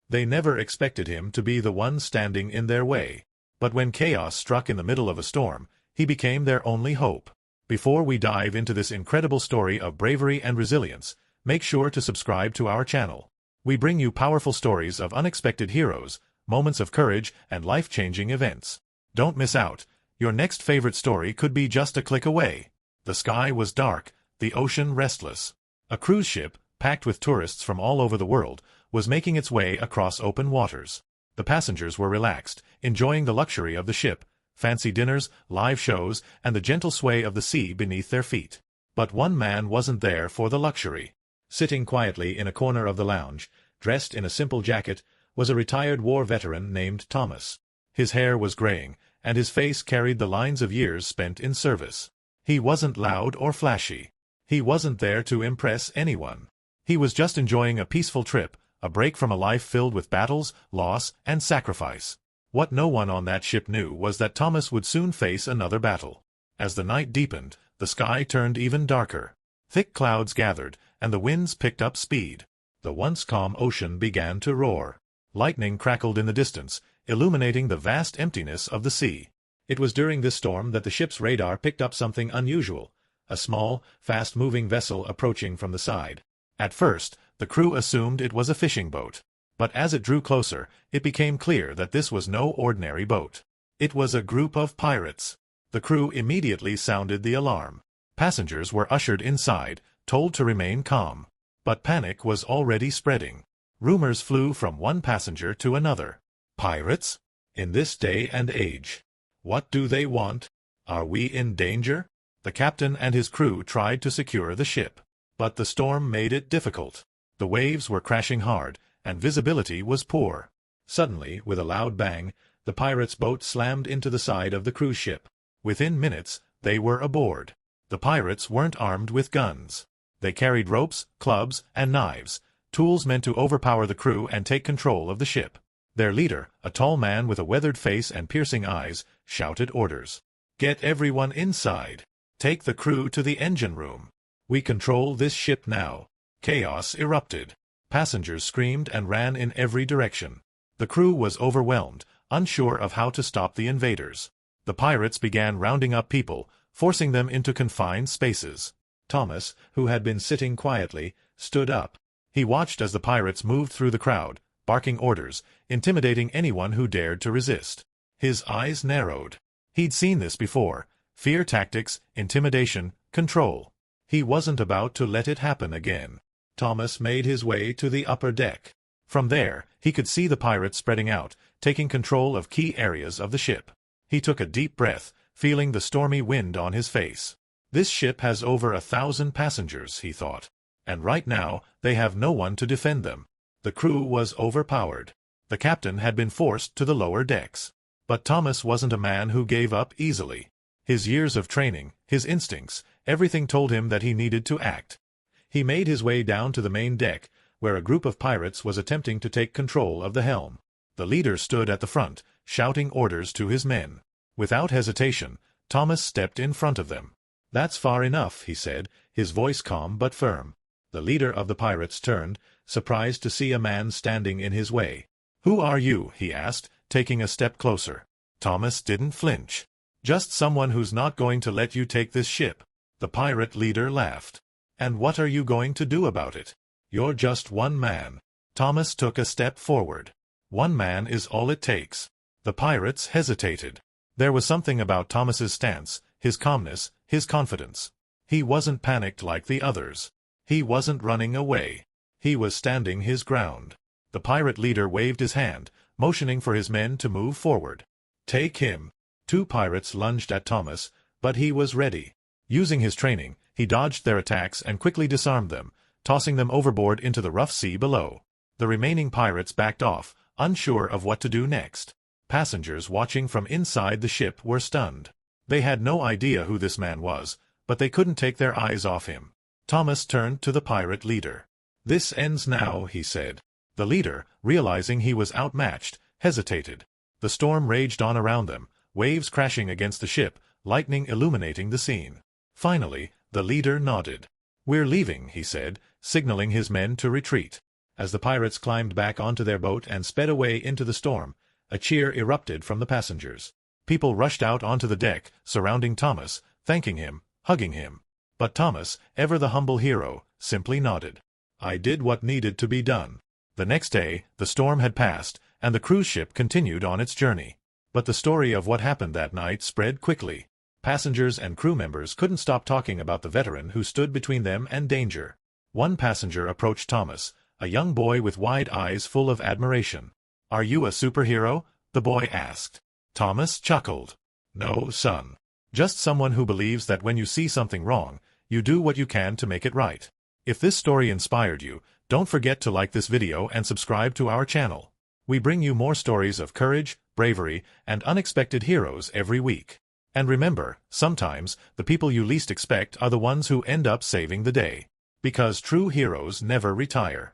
They never expected him to be the one standing in their way. But when chaos struck in the middle of a storm, he became their only hope. Before we dive into this incredible story of bravery and resilience, make sure to subscribe to our channel. We bring you powerful stories of unexpected heroes, moments of courage, and life-changing events. Don't miss out. Your next favorite story could be just a click away. The sky was dark, the ocean restless. A cruise ship, packed with tourists from all over the world, was making its way across open waters. The passengers were relaxed, enjoying the luxury of the ship, fancy dinners, live shows, and the gentle sway of the sea beneath their feet. But one man wasn't there for the luxury. Sitting quietly in a corner of the lounge, dressed in a simple jacket, was a retired war veteran named Thomas. His hair was graying, and his face carried the lines of years spent in service. He wasn't loud or flashy. He wasn't there to impress anyone. He was just enjoying a peaceful trip, a break from a life filled with battles, loss, and sacrifice. What no one on that ship knew was that Thomas would soon face another battle. As the night deepened, the sky turned even darker. Thick clouds gathered, and the winds picked up speed. The once calm ocean began to roar. Lightning crackled in the distance, illuminating the vast emptiness of the sea. It was during this storm that the ship's radar picked up something unusual, a small, fast-moving vessel approaching from the side. At first, the crew assumed it was a fishing boat. But as it drew closer, it became clear that this was no ordinary boat. It was a group of pirates. The crew immediately sounded the alarm. Passengers were ushered inside, told to remain calm. But panic was already spreading. Rumors flew from one passenger to another. Pirates? In this day and age? What do they want? Are we in danger? The captain and his crew tried to secure the ship. But the storm made it difficult. The waves were crashing hard, and visibility was poor. Suddenly, with a loud bang, the pirates' boat slammed into the side of the cruise ship. Within minutes, they were aboard. The pirates weren't armed with guns. They carried ropes, clubs, and knives, tools meant to overpower the crew and take control of the ship. Their leader, a tall man with a weathered face and piercing eyes, shouted orders. "Get everyone inside. Take the crew to the engine room. We control this ship now." Chaos erupted. Passengers screamed and ran in every direction. The crew was overwhelmed, unsure of how to stop the invaders. The pirates began rounding up people, forcing them into confined spaces. Thomas, who had been sitting quietly, stood up. He watched as the pirates moved through the crowd, barking orders, intimidating anyone who dared to resist. His eyes narrowed. He'd seen this before: fear tactics, intimidation, control. He wasn't about to let it happen again. Thomas made his way to the upper deck. From there, he could see the pirates spreading out, taking control of key areas of the ship. He took a deep breath, feeling the stormy wind on his face. This ship has over 1,000 passengers, he thought. And right now, they have no one to defend them. The crew was overpowered. The captain had been forced to the lower decks. But Thomas wasn't a man who gave up easily. His years of training, his instincts, everything told him that he needed to act. He made his way down to the main deck, where a group of pirates was attempting to take control of the helm. The leader stood at the front, shouting orders to his men. Without hesitation, Thomas stepped in front of them. "That's far enough," he said, his voice calm but firm. The leader of the pirates turned, surprised to see a man standing in his way. "Who are you?" he asked, taking a step closer. Thomas didn't flinch. "Just someone who's not going to let you take this ship." The pirate leader laughed. "And what are you going to do about it? You're just one man." Thomas took a step forward. "One man is all it takes." The pirates hesitated. There was something about Thomas's stance, his calmness, his confidence. He wasn't panicked like the others. He wasn't running away. He was standing his ground. The pirate leader waved his hand, motioning for his men to move forward. "Take him." Two pirates lunged at Thomas, but he was ready. Using his training, he dodged their attacks and quickly disarmed them, tossing them overboard into the rough sea below. The remaining pirates backed off, unsure of what to do next. Passengers watching from inside the ship were stunned. They had no idea who this man was, but they couldn't take their eyes off him. Thomas turned to the pirate leader. "This ends now," he said. The leader, realizing he was outmatched, hesitated. The storm raged on around them, waves crashing against the ship, lightning illuminating the scene. Finally, the leader nodded. "We're leaving," he said, signaling his men to retreat. As the pirates climbed back onto their boat and sped away into the storm, a cheer erupted from the passengers. People rushed out onto the deck, surrounding Thomas, thanking him, hugging him. But Thomas, ever the humble hero, simply nodded. "I did what needed to be done." The next day, the storm had passed, and the cruise ship continued on its journey. But the story of what happened that night spread quickly. Passengers and crew members couldn't stop talking about the veteran who stood between them and danger. One passenger approached Thomas, a young boy with wide eyes full of admiration. "Are you a superhero?" the boy asked. Thomas chuckled. "No, son. Just someone who believes that when you see something wrong, you do what you can to make it right." If this story inspired you, don't forget to like this video and subscribe to our channel. We bring you more stories of courage, bravery, and unexpected heroes every week. And remember, sometimes, the people you least expect are the ones who end up saving the day. Because true heroes never retire.